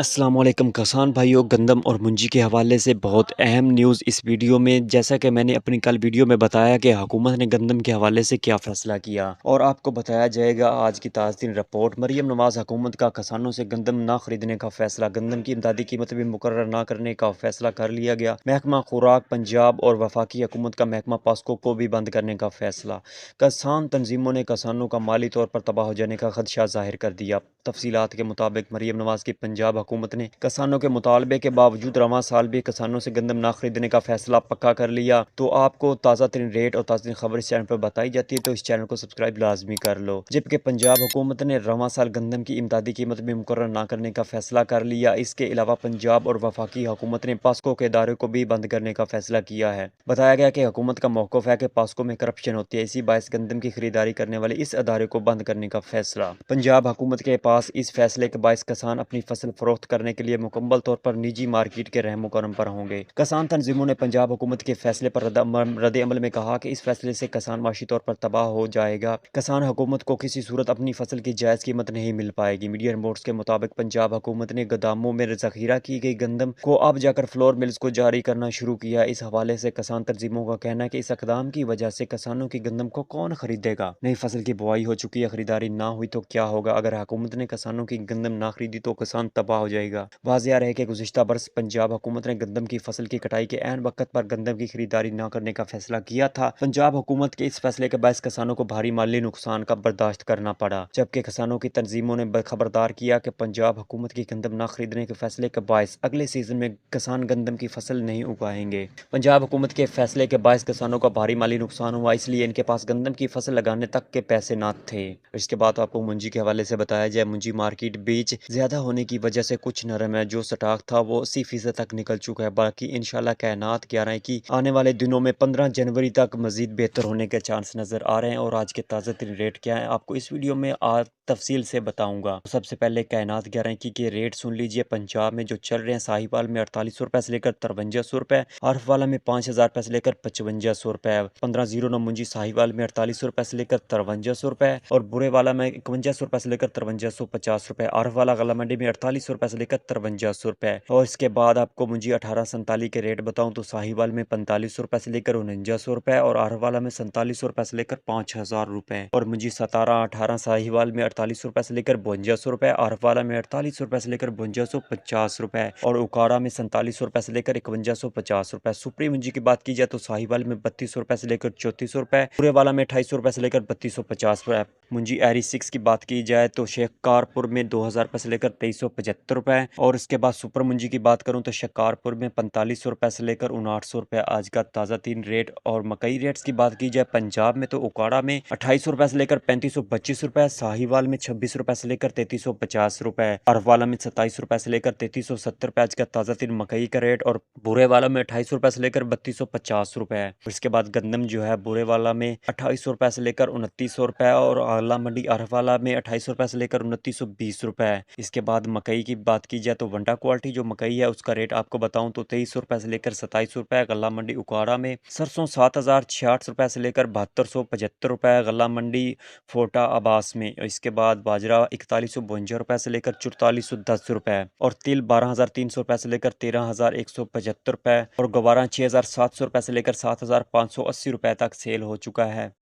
अस्सलाम वालेकुम किसान भाइयों, गंदम और मुंजी के हवाले से बहुत अहम न्यूज़ इस वीडियो में। जैसा कि मैंने अपनी कल वीडियो में बताया कि हुकूमत ने गंदम के हवाले से क्या फ़ैसला किया, और आपको बताया जाएगा आज की ताज़ा रिपोर्ट। मरीम नवाज़ हुकूमत का किसानों से गंदम ना खरीदने का फ़ैसला, गंदम की इमदादी कीमत भी मुकर्रर ना करने का फ़ैसला कर लिया गया। महकमा खुराक पंजाब और वफाकी हुकूमत का महकमा पास्को को भी बंद करने का फ़ैसला। किसान तंजीमों ने किसानों का माली तौर पर तबाह हो जाने का खदशा ज़ाहिर कर दिया। तफसीलात के मुताबिक मरीम नवाज़ की पंजाब हुकूमत ने किसानों के मुतालबे के बावजूद रवां साल भी किसानों से गंदम ना खरीदने का फैसला पक्का कर लिया। तो आपको ताज़ा तरीन रेट और ताज़ा तरीन खबर इस चैनल पर बताई जाती है, तो इस चैनल को सब्सक्राइब लाजमी कर लो। जबकि पंजाब हुकूमत ने रवां साल गंदम की इमदादी कीमत भी मुकर्रर ना करने का फैसला कर लिया। इसके अलावा पंजाब और वफाकी हुकूमत ने पास्को के इदारे को भी बंद करने का फैसला किया है। बताया गया कि हुकूमत का मौक़िफ़ है कि पास्को में करप्शन होती है, इसी बायस गंदम की खरीदारी करने वाले इस अदारे को बंद करने का फैसला। पंजाब हुकूमत के पास इस फैसले के बायस किसान अपनी फसल फरोख्त करने के लिए मुकम्मल तौर पर निजी मार्केट के रहमो करम पर होंगे। किसान तंजीमों ने पंजाब हुकूमत के फैसले पर रद्द-ए-अमल में कहा कि इस फैसले से किसान माशी तौर पर तबाह हो जाएगा। किसान हुकूमत को किसी सूरत अपनी फसल की जायज़ कीमत नहीं मिल पाएगी। मीडिया रिपोर्ट्स के मुताबिक पंजाब हुकूमत ने गोदामों में ज़ख़ीरा की गई गंदम को अब जाकर फ्लोर मिल्स को जारी करना शुरू किया। इस हवाले से किसान तंजीमों का कहना है कि इस इक़दाम की वजह से किसानों की गंदम को कौन खरीदेगा। नई फसल की बुआई हो चुकी है, खरीदारी ना हुई तो क्या होगा। अगर हुकूमत ने किसानों की गंदम ना खरीदी तो किसान तबाह हो जाएगा। वाज़ेह रहे कि गुज़िश्ता बरस पंजाब हुकूमत ने गंदम की फसल की कटाई के ऐन वक़्त पर गंदम की खरीदारी न करने का फैसला किया था। पंजाब हुकूमत के इस फैसले के बायस किसानों को भारी माली नुकसान का बर्दाश्त करना पड़ा। जबकि किसानों की तंजीमों ने खबरदार किया कि पंजाब हुकूमत की गंदम न खरीदने के फैसले के बायस अगले सीजन में किसान गंदम की फसल नहीं उगाएंगे। पंजाब हुकूमत के फैसले के बायस किसानों का भारी माली नुकसान हुआ, इसलिए इनके पास गंदम की फसल लगाने तक के पैसे न थे। इसके बाद आपको मुंजी के हवाले से बताया जाए, मुंजी मार्केट बीज ज़्यादा होने की वजह से कुछ नरम है। जो स्टॉक था वो 80% तक निकल चुका है। बाकी इंशाल्लाह कायनात कह रहे हैं कि आने वाले दिनों में 15 जनवरी तक मज़ीद बेहतर होने के चांस नज़र आ रहे हैं। और आज के ताज़ा तरीन रेट क्या है आपको इस वीडियो में आज तफसील से बताऊंगा। सबसे पहले कायनात कह रहे हैं कि रेट सुन लीजिए। पंजाब में जो चल रहे हैं, साहिवाल में 4800 रुपये से लेकर 5300 रुपये, आरफ वाला में 5000 रुपये से लेकर 5500 रुपये, 1509 मुंजी साहिवाल में 4800 रुपये से लेकर 5300 रुपये, और बुरे वाला में 5100 रुपये से लेकर 5350 रुपये, आरफ वाला गला मंडी में 4800 रुपये से लेकर 5300 रुपये। और इसके बाद आपको मुंजी 1847 के रेट बताऊं तो साहिवाल में 4500 रुपये से लेकर 4900 रुपये, और आरफ वाला में 4700 रुपये से लेकर 5000 रुपये, और मुंजी 1718 साहिवाल में 4800 रुपये से लेकर 5200 रुपये, आरफ वाला में 4800 रुपये से लेकर 5250 रुपये, और उकाड़ा में 4700 रुपये से लेकर 5150 रुपये। सुप्री मुंजी की बात की जाए तो साहिवाल में 3200 रुपये से लेकर 3400 रुपये, पूरे वाला में 2800 रुपये से लेकर 3250 रुपये। मुंजी एरी 6 की बात की जाए तो शेखकारपुर में 2000 रुपये से लेकर 2375 रुपये, और इसके बाद सुपर मुंजी की बात करूं तो शेखकारपुर में 4500 रुपये से लेकर 5900 रुपये आज का ताज़ा तीन रेट। और मकई रेट्स की बात की जाए पंजाब में तो उकाड़ा में 2800 रुपये से लेकर 3525 रुपये, साहिवाल में 2600 रुपये से लेकर 3350 रुपये, अरवाला में 2700 रुपये से लेकर 3370 रुपये आज का ताज़ा तीन मकई का रेट, और बुरे वाला में 2800 रुपये से लेकर 3250 रुपये। इसके बाद गंदम जो है बुरे वाला में 2800 रुपये से लेकर 2900 रुपये, और आला मंडी अरफ वाला में 2800 रुपये से लेकर 2920 रुपये। इसके बाद मकई की बात की जाए तो वंडा क्वालिटी जो मकई है उसका रेट आपको बताऊं तो 2300 रुपये से लेकर 2700 रुपये। गला मंडी उकाड़ा में सरसों 7066 रुपये से लेकर 7275 रुपये, गला मंडी फोटा आबास में। इसके बाद बाजरा 4152 रुपये से लेकर 4410 रुपये, और तिल 12300 रुपये से लेकर 13175 रुपये, और गवारा 6700 रुपये से लेकर 7580 रुपये तक सेल हो चुका है।